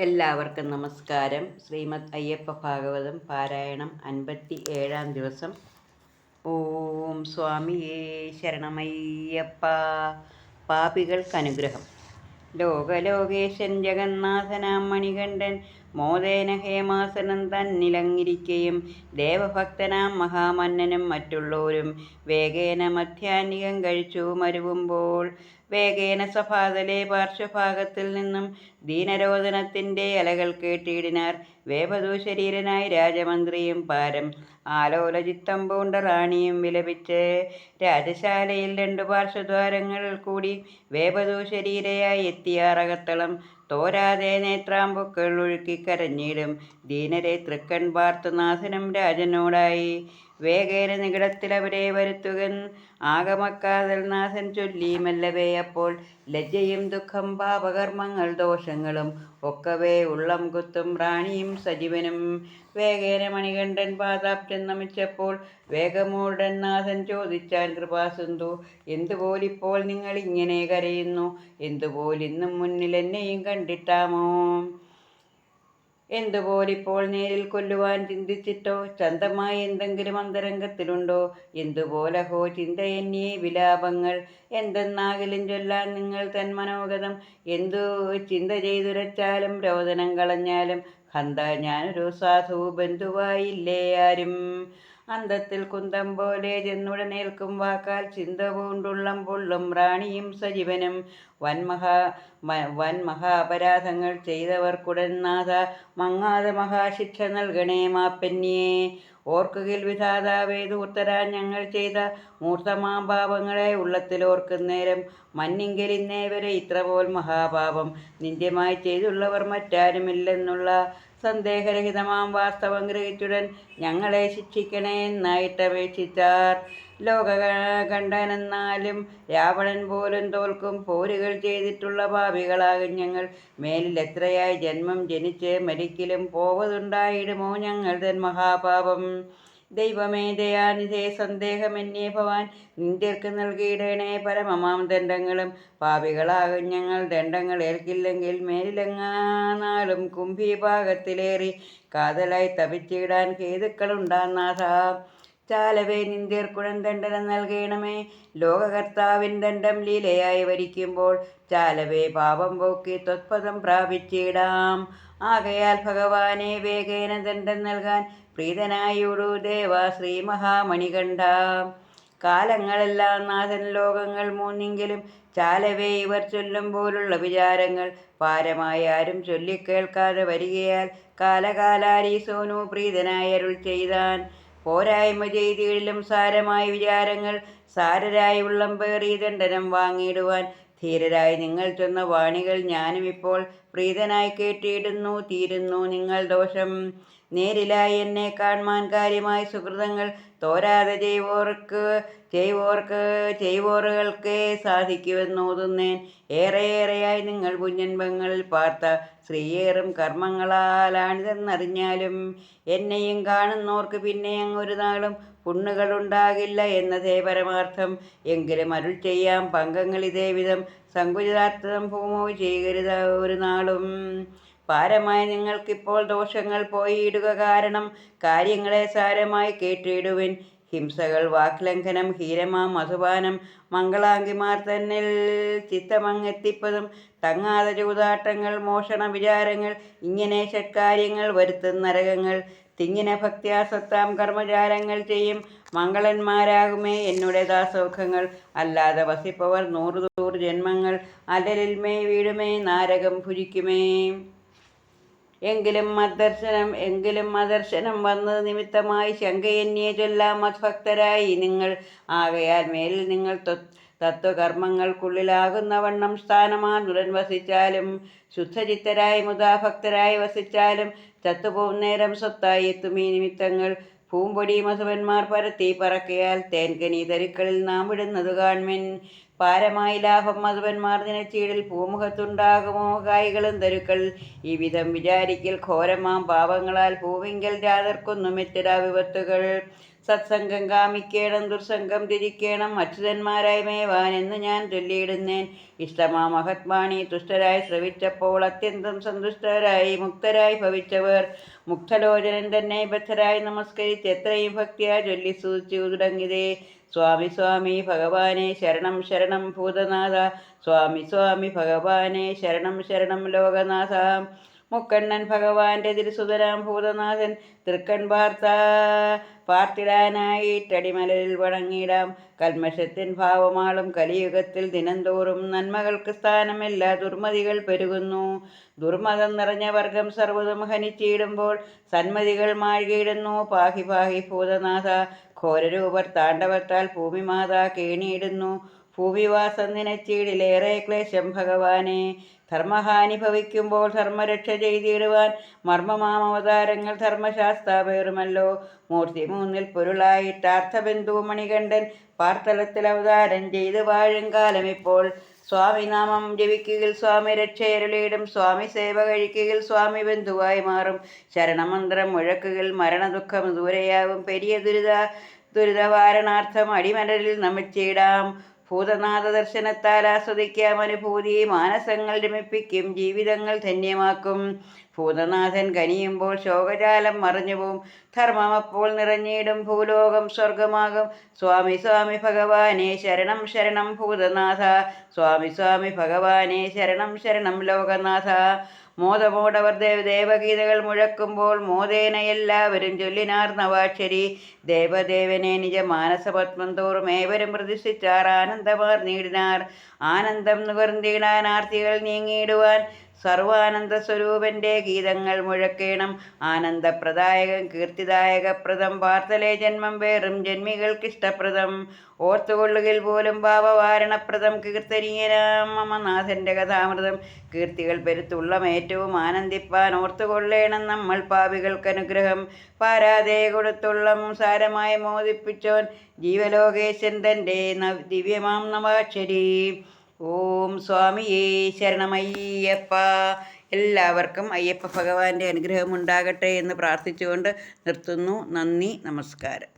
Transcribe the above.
എല്ലാവർക്കും നമസ്കാരം. ശ്രീമദ് അയ്യപ്പ ഭാഗവതം പാരായണം 57-ാം ദിവസം. ഓം സ്വാമിയേ ശരണമയ്യപ്പ. പാപികൾക്കനുഗ്രഹം. ലോകലോകേശൻ ജഗന്നാഥനാം മണികണ്ഠൻ മോദേന ഹേമാസനം തന്നിലങ്ങിരിക്കയും ദേവഭക്തനാം മഹാമന്നനും മറ്റുള്ളവരും വേഗേന മധ്യാഹ്നികം കഴിച്ചു മരുവുമ്പോൾ വേഗേന സഭാതലെ പാർശ്വഭാഗത്തിൽ നിന്നും ദീനരോദനത്തിൻ്റെ അലകൾ കേട്ടിടിനാർ. വേപതു ശരീരനായി രാജമന്ത്രിയും പാരം ആലോലചിത്തം പൂണ്ട റാണിയും വിലപിച്ച് രാജശാലയിൽ 2 പാർശ്വദ്വാരങ്ങൾ കൂടി വേപതു ശരീരയായി എത്തിയാറകത്തളം തോരാതെ നേത്രാമ്പുക്കൾ ഒഴുക്കിക്കരഞ്ഞിടും ദീനരെ തൃക്കൺ പാർത്തു നാഥനും രാജനോടായി വേഗേന നികടത്തിലവരെ വരുത്തുകൻ ആഗമക്കാതൽ നാഥൻ ചൊല്ലി മെല്ലവേ. അപ്പോൾ ലജ്ജയും ദുഃഖം പാപകർമ്മങ്ങൾ ദോഷങ്ങളും ഒക്കവേ ഉള്ളം കുത്തും റാണിയും സജീവനും വേഗേന മണികണ്ഠൻ പാദാബ്ജം നമിച്ചപ്പോൾ വേഗമൂടൻ നാഥൻ ചോദിച്ചാൻ കൃപാസിന്ധു, എന്തുപോലിപ്പോൾ നിങ്ങൾ ഇങ്ങനെ കരയുന്നു? എന്തുപോലിന്നും മുന്നിൽ എന്നെയും കണ്ടിട്ടാമോ? എന്തുപോലിപ്പോൾ നേരിൽ കൊല്ലുവാൻ ചിന്തിച്ചിട്ടോ? ചന്തമായി എന്തെങ്കിലും അന്തരംഗത്തിലുണ്ടോ? എന്തുപോലഹോ ചിന്തയന്യേ വിലാപങ്ങൾ എന്തെന്നാകിലും ചൊല്ലാൻ നിങ്ങൾ തൻ മനോഗതം. എന്തു ചിന്ത ചെയ്തുരച്ചാലും രോദനം കളഞ്ഞാലും ഹന്ത ഞാനൊരു സാധു ബന്ധുവായില്ലേ ആരും. അന്തത്തിൽ കുന്തം പോലെ ചെന്നുടനേൽക്കും വാക്കാൽ ചിന്ത പൂണ്ടുള്ളം പൊള്ളും റാണിയും സജീവനും വൻമഹാപരാധങ്ങൾ ചെയ്തവർക്കുടൻ നാഥ മങ്ങാതെ മഹാശിക്ഷ നൽകണേ മാപ്പന്യേ. ഓർക്കുകിൽ വിധാതാവേ ധൂർത്തരാ ഞങ്ങൾ ചെയ്ത മൂർത്തമാം പാപങ്ങളെ ഉള്ളത്തിലോർക്കുന്നേരം മന്നിങ്കിൽ ഇന്നേവരെ ഇത്രപോൽ മഹാപാപം നിന്ദ്യമായി ചെയ്തുള്ളവർ മറ്റാരുമില്ലെന്നുള്ള സന്ദേഹരഹിതമാം വാസ്തവം ഗ്രഹിച്ചുടൻ ഞങ്ങളെ ശിക്ഷിക്കണേ എന്നായിട്ടപേക്ഷിച്ചാർ. ലോകകണ്ഠനെന്നാലും രാവണൻ പോലും തോൽക്കും പോരുകൾ ചെയ്തിട്ടുള്ള പാപികളാകും ഞങ്ങൾ. മേലിൽ എത്രയായി ജന്മം ജനിച്ച് മരിക്കലും പോവതുണ്ടായിടുമോ ഞങ്ങൾ തൻ മഹാപാപം? ദൈവമേ ദയാനിധേ സന്ദേഹമെന്നേ ഭവാൻ നിന്ത്യർക്ക് നൽകിയിടണേ പരമമാം ദണ്ഡങ്ങളും. പാപികളാകും ഞങ്ങൾ ദണ്ഡങ്ങൾ ഏൽക്കില്ലെങ്കിൽ മേലിലെങ്ങാനാളും കുംഭീഭാഗത്തിലേറി കാതലായി തപിച്ചിടാൻ ഹേതുക്കളുണ്ടാം നാഥ. ചാലവേ നിന്ത്യർക്കുടൻ ദണ്ഡനം നൽകണമേ. ലോകകർത്താവിൻ ദണ്ഡം ലീലയായി വരിക്കുമ്പോൾ ചാലവേ പാപം പോക്കി ത്വത്പദം പ്രാപിച്ചിടാം. ആകയാൽ ഭഗവാനെ വേഗേന ദണ്ഡം നൽകാൻ പ്രീതനായോടു ദേവാ ശ്രീ മഹാമണികണ്ഠ. കാലങ്ങളെല്ലാം നാഥൻ ലോകങ്ങൾ മൂന്നെങ്കിലും ചാലവേ ഇവർ ചൊല്ലും പോലുള്ള വിചാരങ്ങൾ പാരമായി ആരും ചൊല്ലിക്കേൾക്കാതെ വരികയാൽ കാലകാലാരി സോനു പ്രീതനായി അരുൾ ചെയ്താൻ. പോരായ്മ ചെയ്തിടിലും സാരമായ വിചാരങ്ങൾ സാരരായി ഉള്ളം പേറി ദണ്ഡനം വാങ്ങിയിടുവാൻ ധീരരായി നിങ്ങൾ ചൊന്ന വാണികൾ ഞാനും ഇപ്പോൾ പ്രീതനായി കേട്ടിടുന്നു. തീരുന്നു നിങ്ങൾ ദോഷം. നേരിലായി എന്നെ കാൺമാൻ കാര്യമായി സുഹൃതങ്ങൾ തോരാതെ ചെയ്വോറുകൾക്കേ സാധിക്കുമെന്നോതുന്നേൻ. ഏറെയായി നിങ്ങൾ പുണ്യൻപങ്ങളിൽ പാർത്ത ശ്രീയേറും കർമ്മങ്ങളാലാണിതെന്നറിഞ്ഞാലും എന്നെയും കാണുന്നോർക്ക് പിന്നെ അങ്ങൊരു നാളും പുണ്ണുകളുണ്ടാകില്ല എന്നതേ പരമാർത്ഥം. എങ്കിലും അരുൾ ചെയ്യാം പങ്കങ്ങളിതേ വിധം സങ്കുചിതാർത്ഥം ഭൂമോ ചെയ്യരുത് ഒരു നാളും. പാരമായി നിങ്ങൾക്കിപ്പോൾ ദോഷങ്ങൾ പോയിടുക കാരണം കാര്യങ്ങളെ സാരമായി കേട്ടിടുവിൻ. ഹിംസകൾ, വാക്ലംഘനം, ഹീരമാം മധുപാനം, മംഗളാംഗിമാർ തന്നിൽ ചിത്തമങ്ങെത്തിപ്പതും തങ്ങാതെ ചൂതാട്ടങ്ങൾ, മോഷണ വിചാരങ്ങൾ, ഇങ്ങനെ ഷഡ്കാര്യങ്ങൾ വരുത്തുന്ന നരകങ്ങൾ തിങ്ങിന ഭക്ത്യാസക്താം കർമ്മജാലങ്ങൾ ചെയ്യും മംഗളന്മാരാകുമേ എന്നുടെ ദാസോഖങ്ങൾ. അല്ലാതെ വസിപ്പവർ 100 ജന്മങ്ങൾ അലലിൽമേ വീഴുമേ നാരകം ഭുജിക്കുമേ. എങ്കിലും അദർശനം വന്നത് നിമിത്തമായി ശങ്കയന്യേ ചൊല്ലാം മദ്ഭക്തരായി നിങ്ങൾ. ആകയാൽ മേലിൽ നിങ്ങൾ തത്വകർമ്മങ്ങൾക്കുള്ളിലാകുന്ന സ്ഥാനമാർന്നുടൻ വസിച്ചാലും ശുദ്ധചിത്തരായി മുതാഭക്തരായി വസിച്ചാലും ചത്തുപോകും നേരം സ്വത്തായി എത്തും ഈ നിമിത്തങ്ങൾ. പൂമ്പൊടി മധുവന്മാർ പരത്തി പറക്കയാൽ തേൻകനി തരുക്കളിൽ നാം വിടുന്നത് കാൺമിൻ. പാരമായി ലാഭം മധുവന്മാർ നിനച്ചീടിൽ പൂമുഖത്തുണ്ടാകുമോ കായ്കളും തരുക്കൾ? ഈ വിധം വിചാരിക്കൽ ഘോരമാം പാപങ്ങളാൽ പൂവിങ്കൽ ജാതർക്കൊന്നും എത്തിടാ വിപത്തുകൾ. സത്സംഗം കാമിക്കേണം, ദുർസംഗം ത്യജിക്കേണം, അച്യുതന്മാരായി മേവാൻ എന്ന് ഞാൻ ചൊല്ലിയിടുന്നേൻ. ഇഷ്ടമാ മഹത്വാണി തുഷ്ടരായി ശ്രവിച്ചപ്പോൾ അത്യന്തം സന്തുഷ്ടരായി മുക്തരായി ഭവിച്ചവർ മുക്തലോചനൻ തന്നെ ബദ്ധരായി നമസ്കരിച്ച് എത്രയും ഭക്തിയാ ചൊല്ലി സ്തുതിച്ചു തുടങ്ങിയതേ. സ്വാമി സ്വാമി ഭഗവാനെ ശരണം ശരണം ഭൂതനാഥ, സ്വാമി സ്വാമി ഭഗവാനെ ശരണം ശരണം ലോകനാഥ. മുക്കണ്ണൻ ഭഗവാന്റെ തിരുസുതരാം ഭൂതനാഥൻ തൃക്കൺ പാർത്തിടാനായിട്ടടിമലരിൽ വണങ്ങിടാം. കൽമഷത്തിൻ ഭാവമാളും കലിയുഗത്തിൽ ദിനംതോറും നന്മകൾക്ക് സ്ഥാനമില്ല, ദുർമതികൾ പെരുകുന്നു. ദുർമതം നിറഞ്ഞ വർഗം സർവ്വതും ഹനിച്ചിടുമ്പോൾ സന്മതികൾ മാഴ്കിയിടുന്നു. പാഹി പാഹി ഭൂതനാഥ, ഘോരരൂപർ താണ്ഡവത്താൽ ഭൂമിമാതാ കേണിയിടുന്നു. ഭൂമിവാസം നിനച്ചീടിലേറെ ക്ലേശം ഭഗവാനെ. ധർമ്മഹാനി ഭവിക്കുമ്പോൾ ധർമ്മരക്ഷ ചെയ്തിടുവാൻ മർമ്മമാം അവതാരങ്ങൾ ധർമ്മശാസ്താപേറുമല്ലോ. മൂർത്തി മൂന്നിൽ പൊരുളായിട്ടാർത്ഥബന്ധു മണികണ്ഠൻ പാർത്തലത്തിൽ അവതാരം ചെയ്ത് വാഴും കാലമിപ്പോൾ. സ്വാമിനാമം ജപിക്കുകയിൽ സ്വാമി രക്ഷയരുളിയിടും, സ്വാമി സേവ കഴിക്കുകയിൽ സ്വാമി ബന്ധുവായി മാറും. ശരണമന്ത്രം മുഴക്കുകയിൽ മരണദുഃഖം ദൂരെയാവും, പെരിയ ദുരിതവാരണാർത്ഥം അടിമലരിൽ നമിച്ചിടാം. ഭൂതനാഥ ദർശനത്താൽ ആസ്വദിക്കാം അനുഭൂതി, മാനസങ്ങൾ രമിപ്പിക്കും, ജീവിതങ്ങൾ ധന്യമാക്കും. ഭൂതനാഥൻ കനിയുമ്പോൾ ശോകജാലം മറഞ്ഞുപോകും, ധർമ്മം അപ്പോൾ നിറഞ്ഞിടും, ഭൂലോകം സ്വർഗമാകും. സ്വാമി സ്വാമി ഭഗവാനെ ശരണം ശരണം ഭൂതനാഥ, സ്വാമി സ്വാമി ഭഗവാനെ ശരണം ശരണം ലോകനാഥ. മോദമോടവർ ദേവഗീതകൾ മുഴക്കുമ്പോൾ മോദേന എല്ലാവരും ചൊല്ലിനാർ നവാക്ഷരി. ദേവദേവനെ നിജ മാനസപത്മം തോറും ഏവരും പ്രതിഷ്ഠിച്ചാർ, ആനന്ദമാർ നീടിനാർ. ആനന്ദം നുകർന്നിടാൻ ആർത്തികൾ നീങ്ങിയിടുവാൻ സർവാനന്ദ സ്വരൂപന്റെ ഗീതങ്ങൾ മുഴക്കേണം. ആനന്ദപ്രദായകം കീർത്തിദായകപ്രദം പാർത്തലേ ജന്മം വേറും ജന്മികൾക്കിഷ്ടപ്രദം. ഓർത്തുകൊള്ളുകിൽ പോലും ഭാവവാരണപ്രദം കീർത്തനീയനാം മമനാഥന്റെ കഥാമൃതം. കീർത്തികൾ പെരുത്തുള്ളമേറ്റവും ആനന്ദിപ്പാൻ ഓർത്തുകൊള്ളേണം നമ്മൾ പാപികൾക്കനുഗ്രഹം. പാരാതെ കൊടുത്തുള്ളം സാരമായി മോദിപ്പിച്ചോൻ ജീവലോകേശൻ തൻ്റെ ദിവ്യമാം നവാക്ഷരി. ഓം സ്വാമിയേ ശരണമയ്യപ്പ. എല്ലാവർക്കും അയ്യപ്പ ഭഗവാന്റെ അനുഗ്രഹം ഉണ്ടാകട്ടെ എന്ന് പ്രാർത്ഥിച്ചുകൊണ്ട് നിർത്തുന്നു. നന്ദി, നമസ്കാരം.